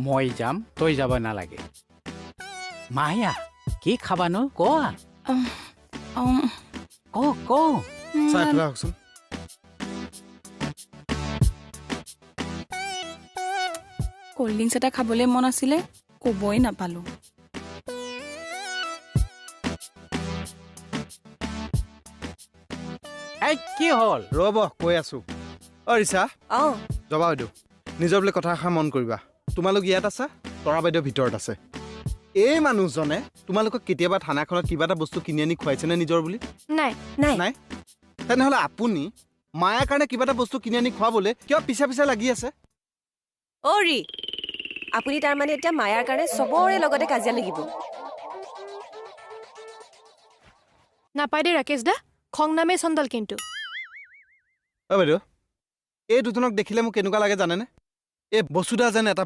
মই যাম তই যাব নালাগে মায়া কি খাবানো কোৱা ক চাই পেলাই আহকচোন কোল্ড ড্ৰিংকছ এটা খাবলৈ মন আছিলে ক'বই নাপালো এই কি হ'ল ৰ'ব কৈ আছো ৰিছা জবা বাইদেউ নিজৰ বুলি কথা এষাৰ মন কৰিবা তোমালোক ইয়াত আছা তৰা বাইদেউ ভিতৰত আছে এই মানুহজনে তোমালোকক কেতিয়াবা থানাখনত কিবা এটা বস্তু কিনি আনি খুৱাইছেনে নিজৰ বুলি নাই নাই নাই তেনেহ'লে আপুনি মায়াৰ কাৰণে কিবা এটা বস্তু কিনি আনি খুৱাবলৈ কিয় পিছে পিছে লাগি আছে অৰি আপুনি তাৰমানে এতিয়া মায়াৰ কাৰণে চবৰে লগতে কাজিয়া লাগিব নাপাই দে ৰাকেশ দা খং নামে চন্দল কিন্তু বাইদেউ এই দুজনক দেখিলে মোক কেনেকুৱা লাগে জানেনে এই বসুধা যেন এটা